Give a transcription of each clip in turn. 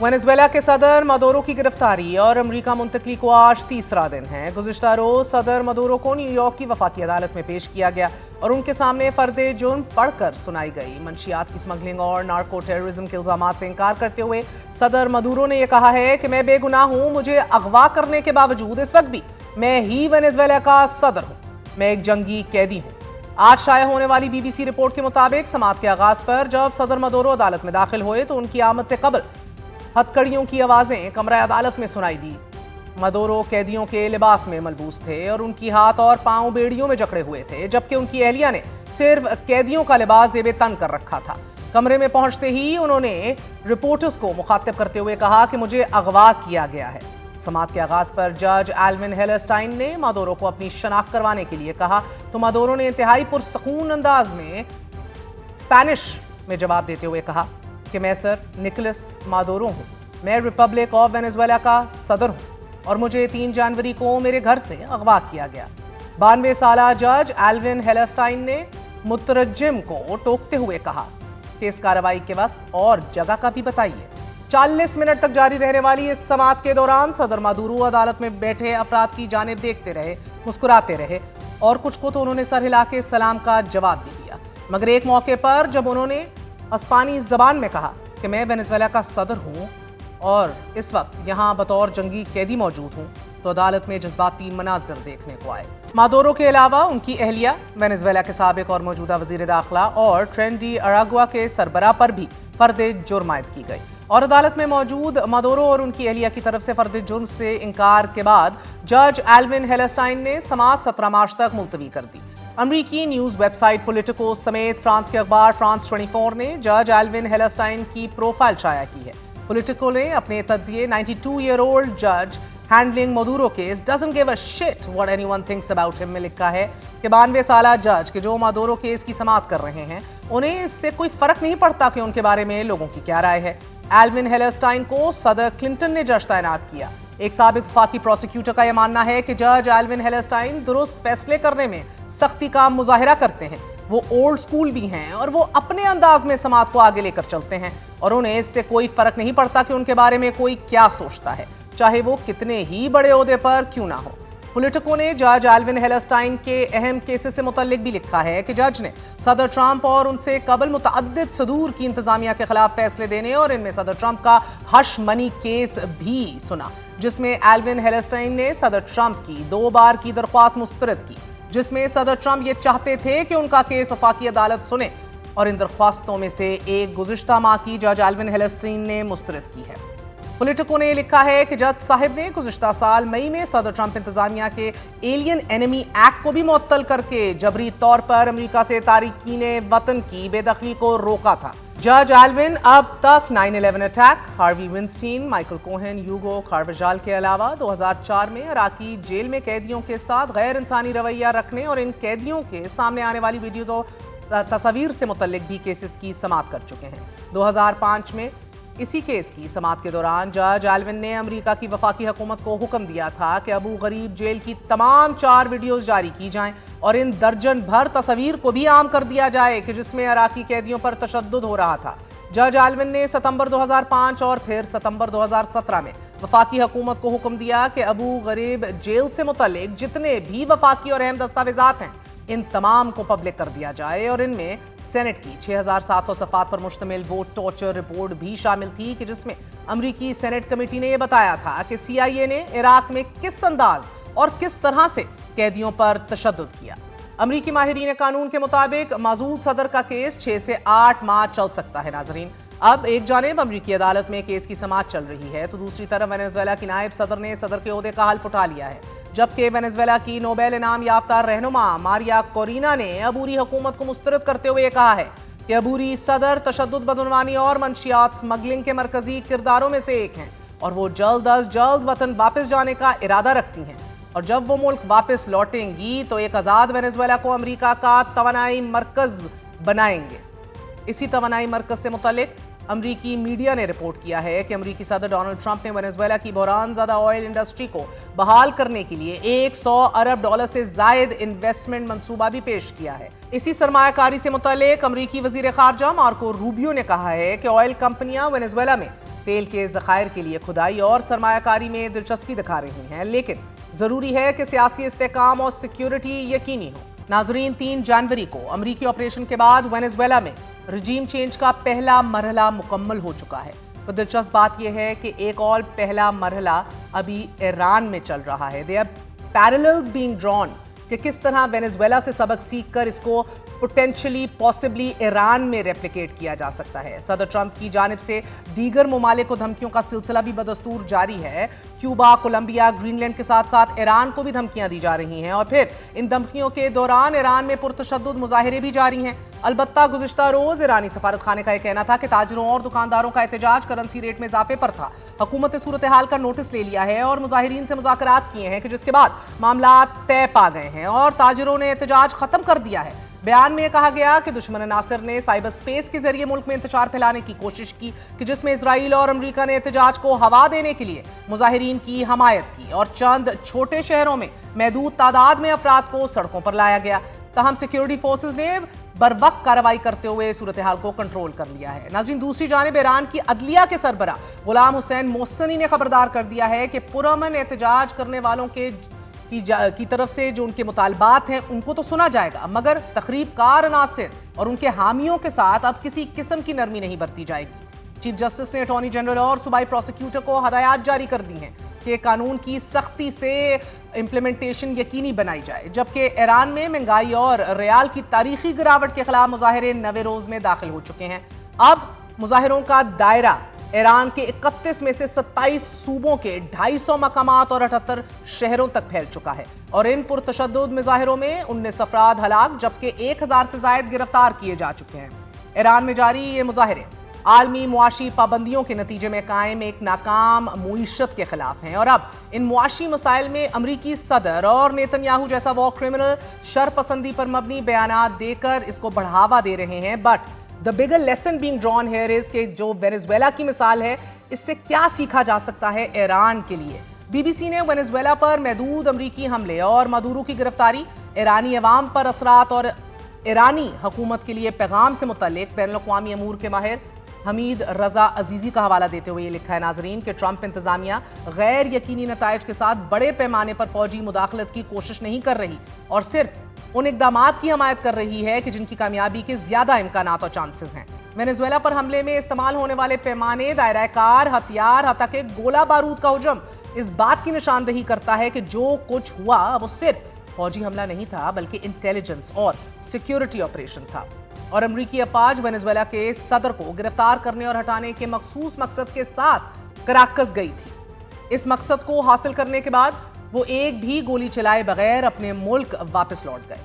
Venezuela के सदर Maduro की गिरफ्तारी और अमेरिका मुंतकली को आज तीसरा दिन है। गुज़िश्ता रोज सदर मदुरो को न्यूयॉर्क की वफाकी अदालत में पेश किया गया और उनके सामने फर्दे जुर्म पढ़कर सुनाई गई। मंशियात की स्मगलिंग और नार्को टेररिज्म के इल्जामात से इनकार करते हुए सदर मदुरो ने यह कहा है कि मैं बेगुनाह हूं, मुझे अगवा करने के बावजूद इस वक्त भी मैं ही वेनेजुएला का सदर हूं, मैं एक जंगी कैदी हूं। आज शाया होने वाली बीबीसी रिपोर्ट के मुताबिक समात के आगाज पर जब सदर मदुरो अदालत में दाखिल हुए तो उनकी आमद से कबल हथकड़ियों की आवाजें कमरा अदालत में सुनाई दी। मदुरो कैदियों के लिबास में मलबूस थे और उनकी हाथ और पांव बेड़ियों में जकड़े हुए थे, जबकि उनकी अहलिया ने सिर्फ कैदियों का लिबास जेबे तन कर रखा था। कमरे में पहुंचते ही उन्होंने रिपोर्टर्स को मुखातिब करते हुए कहा कि मुझे अगवा किया गया है। समात के आगाज पर जज एल्विन हेलरस्टाइन ने मदुरो को अपनी शनाख्त करवाने के लिए कहा तो मदुरो ने इंतहाई पुरसकून अंदाज में स्पेनिश में जवाब देते हुए कहा कि मैं सर निकोलस मदुरो हूं, मैं रिपब्लिक ऑफ वेनेजुएला का सदर हूं और मुझे 3 जनवरी को मेरे घर से अगवा किया गया। 92 साला जज एल्विन हेलरस्टाइन ने मुतरज्जिम को टोकते हुए कहा कि इस कार्रवाई के वक्त और जगह का भी बताइए। 40 मिनट तक जारी रहने वाली इस समात के दौरान सदर मदुरो अदालत में बैठे अफराद की जानिब देखते रहे, मुस्कुराते रहे और कुछ को तो उन्होंने सर हिला के सलाम का जवाब भी दिया। मगर एक मौके पर जब उन्होंने स्पेनी जबान में कहा कि मैं वेनेजुएला का सदर हूं और इस वक्त यहां बतौर जंगी कैदी मौजूद हूं, तो अदालत में जज्बाती मनाजिर देखने को आए। मदुरो के अलावा उनकी अहलिया, वेनेजुएला के साबिक और मौजूदा वजीर दाखिला और ट्रेंडी अरागुआ के सरबराह पर भी फर्द जुर्म आयद की गई और अदालत में मौजूद मदुरो और उनकी अहलिया की तरफ से फर्द जुर्म से इनकार के बाद जज एल्विन हेलरस्टाइन ने समात 17 मार्च तक मुलतवी कर दी। अमरीकी न्यूज वेबसाइट पॉलिटिको समेत फ्रांस के अखबार फ्रांस 24 ने जज एल्विन हेलरस्टाइन की प्रोफाइल शाया की है। पॉलिटिको ने अपने तज्जिए 92-year-old जज handling Maduro case doesn't give a shit what anyone thinks about him में लिखा है कि 92 साला जज के जो मदुरो केस की समात कर रहे हैं उन्हें इससे कोई फर्क नहीं पड़ता कि उनके बारे में लोगों की क्या राय है। एल्विन हेलरस्टाइन को सदर क्लिंटन ने जज तैनात किया। एक साबिक वफाकी प्रोसिक्यूटर का यह मानना है कि जज एल्विन हेलरस्टाइन दुरुस्त फैसले करने में सख्ती का मुजाहिरा करते हैं। वो ओल्ड स्कूल भी हैं और वो अपने अंदाज में समात को आगे लेकर चलते हैं और उन्हें इससे कोई फर्क नहीं पड़ता कि उनके बारे में कोई क्या सोचता है, चाहे वो कितने ही बड़े ओहदे पर क्यों ना हो। पॉलिटिको ने जज एल्विन हेलरस्टाइन के अहम केसेस से मुतल्लिक भी लिखा है कि जज ने सदर ट्रंप और उनसे कबल मुतअद्दिद सदूर की इंतजामिया के खिलाफ फैसले देने और इनमें सदर ट्रंप का हश मनी केस भी सुना, जिसमें एल्विन हेलरस्टाइन ने सदर ट्रंप की 2 बार की दरख्वास्त मुस्तरद की, जिसमें सदर ट्रंप ये चाहते थे कि उनका केस वफाकी अदालत सुने और इन दरख्वास्तों में से एक गुज़िश्ता माह की जज एल्विन हेलरस्टाइन ने मुस्तरद की है। पॉलिटिको ने लिखा है कि जज साहिब ने गुज़िश्ता साल मई में सदर ट्रंप इंतजामिया के एलियन एनिमी एक्ट को भी मुअत्तल करके जबरी तौर पर अमेरिका से तारिकीन वतन की बेदखली को रोका था। जज एल्विन अब तक 9/11 attack, Harvey Weinstein, Michael Cohen, यूगो कार्वजाल के अलावा 2004 में इराकी जेल में कैदियों के साथ गैर इंसानी रवैया रखने और इन कैदियों के सामने आने वाली वीडियोज और तस्वीर से मुतल्लिक भी केसेस की समात कर चुके हैं। 2005 में इसी केस की समात के दौरान जज एल्विन ने अमेरिका की वफाकी हुकूमत को हुक्म दिया था कि अबू गरीब जेल की तमाम 4 वीडियोज जारी की जाएं और इन दर्जन भर तस्वीर को भी आम कर दिया जाए कि जिसमें इराकी कैदियों पर तशद्दुद हो रहा था। जज एल्विन ने सितंबर 2005 और फिर सितंबर 2017 में वफाकी हुकूमत को हुक्म दिया कि अबू गरीब जेल से मुतल्लिक जितने भी वफाकी और अहम दस्तावेजात हैं इन तमाम को पब्लिक कर दिया जाए और इनमें सेनेट की 6700 सफ़ात पर मुश्तमिल वो टॉर्चर रिपोर्ट भी शामिल थी कि जिसमें अमरीकी सेनेट कमेटी ने यह बताया था कि CIA ने इराक में किस अंदाज और किस तरह से कैदियों पर तशद्दुद किया। अमरीकी माहिरीन कानून के मुताबिक मौजूद सदर का केस 6 से 8 माह चल सकता है। नाजरीन, अब एक जानिब अमरीकी अदालत में केस की समात चल रही है तो दूसरी तरफ वेनेजुएला की नायब सदर ने सदर के ओहदे का हल्फ उठा लिया है, जबकि वेनेजुएला की नोबेल इनाम याफ्ता रहनुमा मारिया कोरिना ने अबूरी हुकूमत को मुस्तरद करते हुए कहा है कि अबूरी सदर तशद्दुद, बदनवानी और मंशियात स्मगलिंग के मरकजी किरदारों में से एक हैं और वो जल्द अज जल्द वतन वापस जाने का इरादा रखती हैं और जब वो मुल्क वापस लौटेंगी तो एक आज़ाद वेनेजुएला को अमरीका का तवानाई मरकज बनाएंगे। इसी तवानाई मरकज से मुतल्लिक अमरीकी मीडिया ने रिपोर्ट किया है कि अमरीकी सदर डोनाल्ड ट्रंप ने वेनेजुएला की बहरान ज़दा ऑयल इंडस्ट्री को बहाल करने के लिए $100 अरब से जायद इन्वेस्टमेंट मंसूबा भी पेश किया है। इसी सरमायाकारी से मुतल्लिक अमरीकी वजीर खारजा मार्को रूबियो ने कहा है कि ऑयल कंपनियां वेनेजुएला में तेल के ज़खायर के लिए खुदाई और सरमायाकारी में दिलचस्पी दिखा रही हैं, लेकिन ज़रूरी है कि सियासी इस्तेहकाम और सिक्योरिटी यकीनी हो। नाजरीन, 3 जनवरी को अमरीकी ऑपरेशन के बाद वेनेजुएला में रजीम चेंज का पहला मरहला मुकम्मल हो चुका है। तो दिलचस्प बात यह है कि एक और पहला मरहला अभी ईरान में चल रहा है। There are parallels being drawn कि किस तरह वेनेजुएला से सबक सीखकर इसको पोटेंशियली पॉसिबली ईरान में रेप्लिकेट किया जा सकता है। सदर ट्रंप की जानिब से दीगर ममालिक को धमकियों का सिलसिला भी बदस्तूर जारी है। क्यूबा, कोलंबिया, ग्रीनलैंड के साथ साथ ईरान को भी धमकियां दी जा रही हैं और फिर इन धमकियों के दौरान ईरान में पुरतशद्दुद मुजाहिरे भी जारी हैं। अलबत्ता गुज़िश्ता रोज ईरानी सफारत खाने का यह कहना था कि ताजिरों और दुकानदारों का एहतजाज करेंसी रेट में इजाफे पर था। हुकूमत ने सूरत हाल का नोटिस ले लिया है और मुजाहिरीन से मुज़ाकरात किए हैं कि जिसके बाद मामला तय पा गए हैं और ताजिरों ने एहतजाज खत्म कर दिया है। बयान में कहा गया कि दुश्मन नासिर ने साइबर स्पेस के जरिए मुल्क में इंतशार फैलाने की कोशिश की कि जिसमें इजराइल और अमेरिका ने एहतजाज को हवा देने के लिए मुजाहिरीन की हमायत की और चंद छोटे शहरों में महदूद तादाद में अफराद को सड़कों पर लाया गया। तहम सिक्योरिटी फोर्सेज ने बरवक्त कार्रवाई करते हुए सूरत हाल को कंट्रोल कर लिया है। नाज़रीन, दूसरी जानिब ईरान की अदलिया के सरबरा गुलाम हुसैन मोहसनी ने खबरदार कर दिया है कि पुरअमन एहतजाज करने वालों की तरफ से जो उनके मुतालबात हैं उनको तो सुना जाएगा, मगर तखरीबकार अनासिर और उनके हामियों के साथ अब किसी किस्म की नरमी नहीं बरती जाएगी। चीफ जस्टिस ने अटॉर्नी जनरल और सूबाई प्रोसिक्यूटर को हदायत जारी कर दी हैं कि कानून की सख्ती से इम्प्लीमेंटेशन यकीनी बनाई जाए। जबकि ईरान में महंगाई और रियाल की तारीखी गिरावट के खिलाफ मुजाहिरे नवे रोज में दाखिल हो चुके हैं। अब मुजाहिरों का दायरा ईरान के 31 में से 27 सूबों के 250 मकामात और 78 शहरों तक फैल चुका है और इन पुरतशद्दुद मुजाहिरों में 19 अफराद हलाक जबकि 1000 से जायद गिरफ्तार किए जा चुके हैं। ईरान में जारी ये मुजाहिरे आलमी मुआशी पाबंदियों के नतीजे में कायम एक नाकाम मुईशत के खिलाफ हैं और अब इन मुआशी मसाइल में अमरीकी सदर और नेतन्याहू जैसा वॉर क्रिमिनल शरपसंदी पर मबनी बयानात देकर इसको बढ़ावा दे रहे हैं। But the bigger lesson being drawn here is के जो वेनेजुएला की मिसाल है, इससे क्या सीखा जा सकता है ईरान के लिए। बीबीसी ने वेनेजुएला पर महदूद अमरीकी हमले और मदूरो की गिरफ्तारी, ईरानी अवाम पर असरात और ईरानी हुकूमत के लिए पैगाम से मुतल्लिक बैनुल-अक़वामी अमूर के माहिर हमीद रजा अजीजी का हवाला देते हुए ये लिखा है नाजरीन कि ट्रंप इंतजामिया गैर यकीनी नताइज के साथ बड़े पैमाने पर फौजी मुदाखलत की कोशिश नहीं कर रही और सिर्फ उन इकदामात की हमायत कर रही है कि जिनकी कामयाबी के ज्यादा इम्कानात और चांसेस हैं। वेनेजुएला पर हमले में इस्तेमाल होने वाले पैमाने, दायरा कार, हथियार, हत्ता के गोला बारूद का हुजम इस बात की निशानदही करता है कि जो कुछ हुआ वो सिर्फ फौजी हमला नहीं था बल्कि इंटेलिजेंस और सिक्योरिटी ऑपरेशन था और अमरीकी अफवाज वेनेजुएला के सदर को गिरफ्तार करने और हटाने के मखसूस मकसद के साथ कराकस गई थी। इस मकसद को हासिल करने के बाद वो एक भी गोली चलाए बगैर अपने मुल्क वापस लौट गए।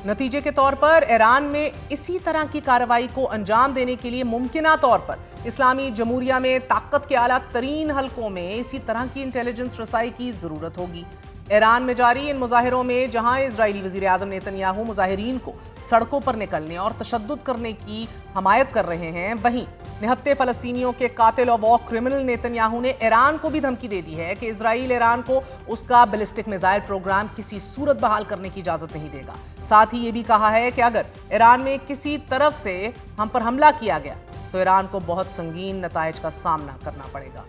नतीजे के तौर पर ईरान में इसी तरह की कार्रवाई को अंजाम देने के लिए मुमकिना तौर पर इस्लामी जमहूरिया में ताकत के आला तरीन हलकों में इसी तरह की इंटेलिजेंस रसाई की जरूरत होगी। ईरान में जारी इन मुजाहिरों में जहां इजरायली वजीर आजम नेतन्याहू मुजाहिरीन को सड़कों पर निकलने और तशद्दुद करने की हमायत कर रहे हैं, वहीं निहत्ते फलस्तीनियों के कातिल और वॉर क्रिमिनल नेतन्याहू ने ईरान को भी धमकी दे दी है कि इजराइल ईरान को उसका बैलिस्टिक मिसाइल प्रोग्राम किसी सूरत बहाल करने की इजाजत नहीं देगा। साथ ही ये भी कहा है कि अगर ईरान में किसी तरफ से हम पर हमला किया गया तो ईरान को बहुत संगीन नताइज का सामना करना पड़ेगा।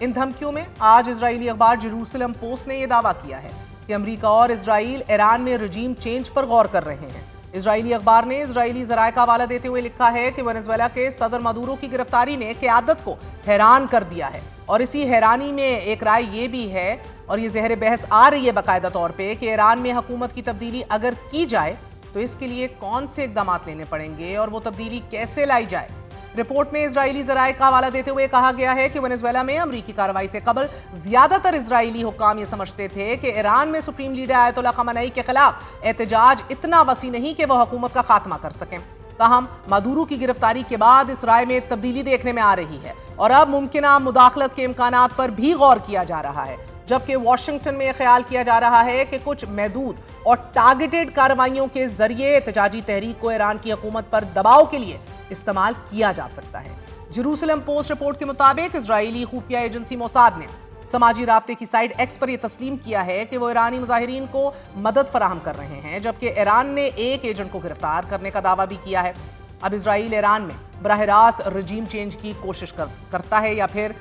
इन धमकियों में आज इजरायली अखबार जेरूसलम पोस्ट ने यह दावा किया है कि अमेरिका और इजराइल ईरान में रजीम चेंज पर गौर कर रहे हैं। इजरायली अखबार ने इजरायली ज़राए का हवाला देते हुए लिखा है कि वेनेजुएला के सदर मदूरो की गिरफ्तारी ने क़यादत को हैरान कर दिया है और इसी हैरानी में एक राय ये भी है और ये ज़हर बहस आ रही है बाकायदा तौर पर कि ईरान में हुकूमत की तब्दीली अगर की जाए तो इसके लिए कौन से इक़दाम लेने पड़ेंगे और वो तब्दीली कैसे लाई जाए। रिपोर्ट में इजरायली ज़राए का हवाला देते हुए कहा गया है कि वेनेजुएला में अमरीकी कार्रवाई से कबल ज्यादातर इजरायली हुक्काम ये समझते थे कि ईरान में सुप्रीम लीडर आयतुल्लाह खamenei के खिलाफ एहतजाज इतना वसी नहीं कि वह हुकूमत का खात्मा कर सकें। ताहम मदूरो की गिरफ्तारी के बाद इस राय में तब्दीली देखने में आ रही है और अब मुमकिना मुदाखलत के इम्कानात पर भी गौर किया जा रहा है, जबकि वाशिंगटन में ख्याल किया जा रहा है कि कुछ महदूद और टारगेटेड कार्रवाइयों के जरिए एहतजाजी तहरीक को ईरान की हुकूमत पर दबाव के लिए इस्तेमाल किया जा सकता है। जेरूसलम पोस्ट रिपोर्ट के मुताबिक इजरायली खुफिया एजेंसी मोसाद ने समाजी राब्ते की साइट एक्स पर यह तस्लीम किया है कि वो ईरानी मुजाहिरीन को मदद फराहम कर रहे हैं, जबकि ईरान ने एक एजेंट को गिरफ्तार करने का दावा भी किया है। اب اسرائیل ایران میں براہ راست رجیم چینج کی کوشش کرتا ہے یا پھر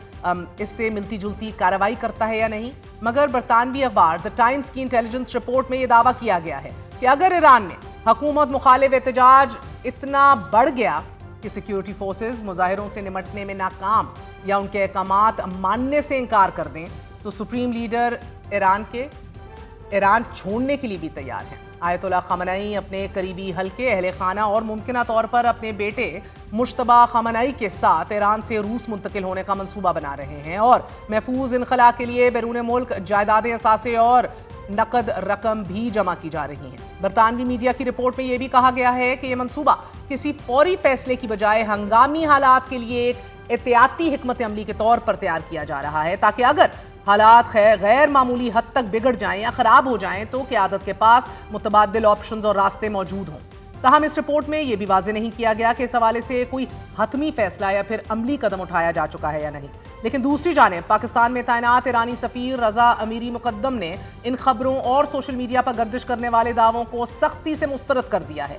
اس سے ملتی جلتی کارروائی کرتا ہے یا نہیں؟ مگر برطانوی اخبار دی ٹائمز کی انٹیلیجنس رپورٹ میں یہ دعویٰ کیا گیا ہے کہ اگر ایران میں حکومت مخالف احتجاج اتنا بڑھ گیا کہ سیکیورٹی فورسز مظاہروں سے نمٹنے میں ناکام یا ان کے احکامات ماننے سے انکار کر دیں تو سپریم لیڈر ایران چھوڑنے کے لیے بھی تیار ہیں۔ آیت اللہ خامنئی اپنے قریبی حلقے، اہل خانہ اور ممکنہ طور پر اپنے بیٹے مجتبی خامنئی کے ساتھ ایران سے روس منتقل ہونے کا منصوبہ بنا رہے ہیں اور محفوظ انخلاء کے لیے بیرون ملک جائیدادیں، اثاثے اور نقد رقم بھی جمع کی جا رہی ہیں۔ برطانوی میڈیا کی رپورٹ میں یہ بھی کہا گیا ہے کہ یہ منصوبہ کسی فوری فیصلے کی بجائے ہنگامی حالات کے لیے ایک احتیاطی حکمت عملی کے طور پر تیار کیا جا رہا ہے تاکہ اگر حالات غیر معمولی حد تک بگڑ جائیں یا خراب ہو جائیں تو قیادت کے پاس متبادل آپشنز اور راستے موجود ہوں۔ تاہم اس رپورٹ میں یہ بھی واضح نہیں کیا گیا کہ اس حوالے سے کوئی حتمی فیصلہ یا پھر عملی قدم اٹھایا جا چکا ہے یا نہیں۔ لیکن دوسری جانب پاکستان میں تعینات ایرانی سفیر رضا امیری مقدم نے ان خبروں اور سوشل میڈیا پر گردش کرنے والے دعووں کو سختی سے مسترد کر دیا ہے۔